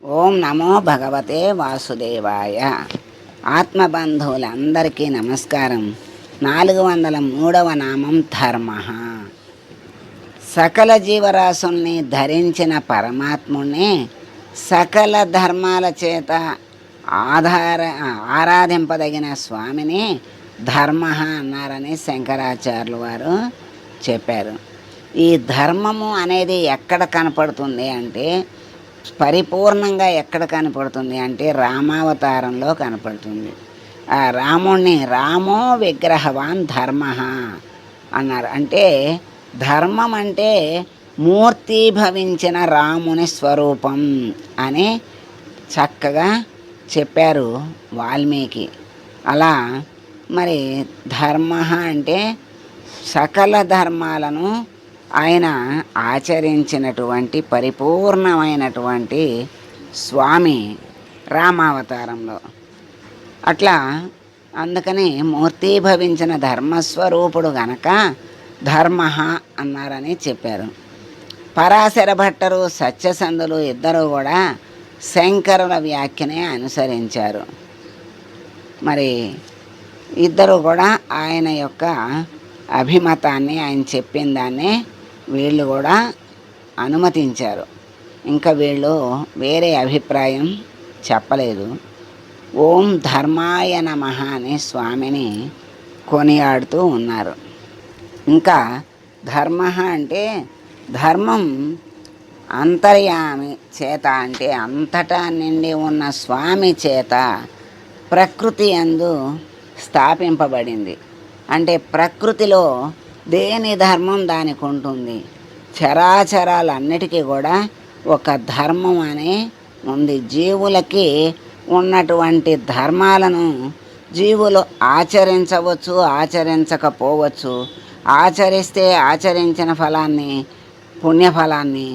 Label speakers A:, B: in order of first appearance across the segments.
A: ఓం నమో భగవతే వాసుదేవాయ. ఆత్మబంధువులందరికీ నమస్కారం. 403వ నామం ధర్మ. సకల జీవరాశుల్ని ధరించిన పరమాత్ముణ్ణి సకల ధర్మాల చేత ఆరాధింపదగిన స్వామిని ధర్మ అన్నారని శంకరాచార్యులు వారు చెప్పారు. ఈ ధర్మము అనేది ఎక్కడ కనపడుతుంది అంటే, పరిపూర్ణంగా ఎక్కడ కనపడుతుంది అంటే రామావతారంలో కనపడుతుంది. ఆ రాముణ్ణి రామో విగ్రహవాన్ ధర్మ అన్నారు. అంటే ధర్మం అంటే మూర్తీభవించిన రాముని స్వరూపం అని చక్కగా చెప్పారు వాల్మీకి. అలా మరి ధర్మ అంటే సకల ధర్మాలను ఆయన ఆచరించినటువంటి పరిపూర్ణమైనటువంటి స్వామి రామావతారంలో. అట్లా అందుకని మూర్తీభవించిన ధర్మస్వరూపుడు గనక ధర్మ అన్నారని చెప్పారు. పరాశర భట్టరు సత్యసంధులు ఇద్దరు కూడా శంకరుల వ్యాఖ్యనే అనుసరించారు. మరి ఇద్దరు కూడా ఆయన యొక్క అభిమతాన్ని, ఆయన చెప్పిన దాన్ని వీళ్ళు కూడా అనుమతించారు. ఇంకా వీళ్ళు వేరే అభిప్రాయం చెప్పలేదు. ఓం ధర్మాయ నమః అని స్వామిని కొనియాడుతూ ఉన్నారు. ఇంకా ధర్మ అంటే ధర్మం అంతర్యామి చేత, అంటే అంతటా నిండి ఉన్న స్వామి చేత ప్రకృతి యందు స్థాపింపబడింది. అంటే ప్రకృతిలో దేని ధర్మం దానికి ఉంటుంది. చరాచరాలన్నిటికీ కూడా ఒక ధర్మం అని ఉంది. జీవులకి ఉన్నటువంటి ధర్మాలను జీవులు ఆచరించవచ్చు, ఆచరించకపోవచ్చు. ఆచరిస్తే ఆచరించిన ఫలాన్ని, పుణ్యఫలాన్ని,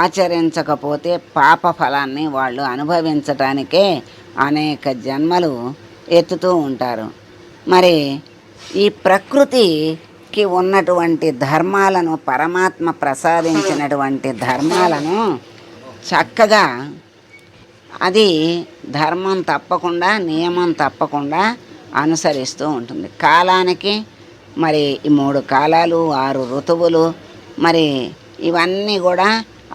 A: ఆచరించకపోతే పాప ఫలాన్ని వాళ్ళు అనుభవించటానికే అనేక జన్మలు ఎత్తుతూ ఉంటారు. మరి ఈ ప్రకృతికి ఉన్నటువంటి ధర్మాలను, పరమాత్మ ప్రసాదించినటువంటి ధర్మాలను చక్కగా అది ధర్మం తప్పకుండా, నియమం తప్పకుండా అనుసరిస్తూ ఉంటుంది. కాలానికి మరి ఈ 3 కాలాలు, 6 ఋతువులు, మరి ఇవన్నీ కూడా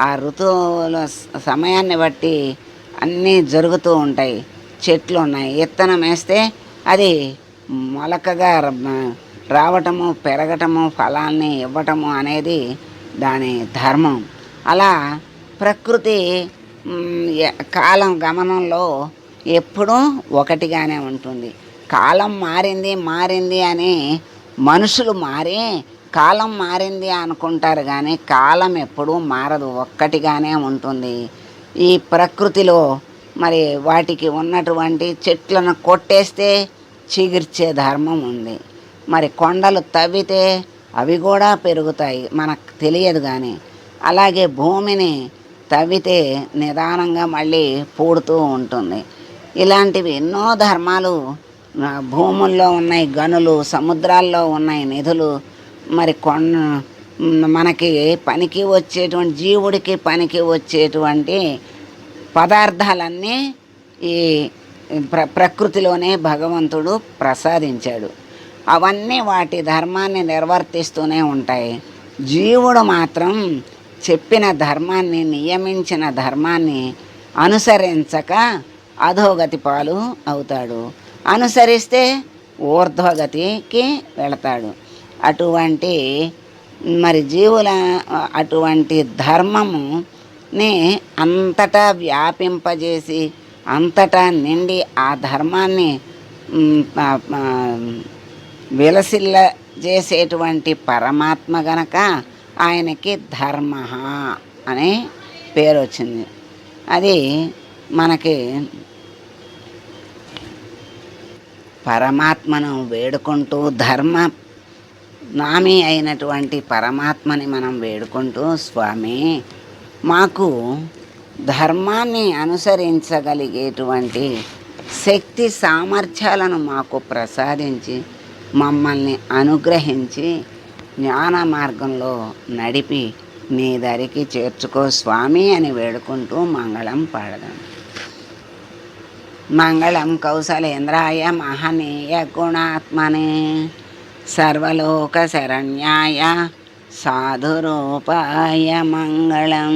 A: ఆ ఋతువుల సమయాన్ని బట్టి అన్నీ జరుగుతూ ఉంటాయి. చెట్లు ఉన్నాయి, విత్తనం వేస్తే అది మొలకగా రావటము, పెరగటము, ఫలాన్ని ఇవ్వటము అనేది దాని ధర్మం. అలా ప్రకృతి కాలం గమనంలో ఎప్పుడూ ఒకటిగానే ఉంటుంది. కాలం మారింది అని మనుషులు మారి కాలం మారింది అనుకుంటారు, కానీ కాలం ఎప్పుడూ మారదు, ఒక్కటిగానే ఉంటుంది. ఈ ప్రకృతిలో మరి వాటికి ఉన్నటువంటి చెట్లను కొట్టేస్తే చిగిర్చే ధర్మం ఉంది. మరి కొండలు తవ్వితే అవి కూడా పెరుగుతాయి, మనకు తెలియదు. కానీ అలాగే భూమిని తవ్వితే నిదానంగా మళ్ళీ పూడుతూ ఉంటుంది. ఇలాంటివి ఎన్నో ధర్మాలు భూముల్లో ఉన్నాయి, గనులు, సముద్రాల్లో ఉన్నాయి నిధులు. మరి మనకి పనికి వచ్చేటువంటి, జీవుడికి పనికి వచ్చేటువంటి పదార్థాలన్నీ ఈ ప్రకృతిలోనే భగవంతుడు ప్రసాదించాడు. అవన్నీ వాటి ధర్మాన్ని నిర్వర్తిస్తూనే ఉంటాయి. జీవుడు మాత్రం చెప్పిన ధర్మాన్ని, నియమించిన ధర్మాన్ని అనుసరించక అధోగతి పాలు అవుతాడు. అనుసరిస్తే ఊర్ధ్వగతికి వెళతాడు. అటువంటి మరి జీవుల అటువంటి ధర్మముని అంతటా వ్యాపింపజేసి అంతటా నిండి ఆ ధర్మాన్ని విలసిల్ల చేసేటువంటి పరమాత్మ గనక ఆయనకి ధర్మ అనే పేరు వచ్చింది. అది మనకి పరమాత్మను వేడుకుంటూ, ధర్మ నామి అయినటువంటి పరమాత్మని మనం వేడుకుంటూ, స్వామి మాకు ధర్మాన్ని అనుసరించగలిగేటువంటి శక్తి సామర్థ్యాలను మాకు ప్రసాదించి, మమ్మల్ని అనుగ్రహించి, జ్ఞాన మార్గంలో నడిపి నీ దరికి చేర్చుకో స్వామి అని వేడుకుంటూ మంగళం పాడదాం. మంగళం కౌసలేంద్రాయ మహనీయ గుణాత్మనే సర్వలోక శరణ్యాయ సాధురూపాయ మంగళం.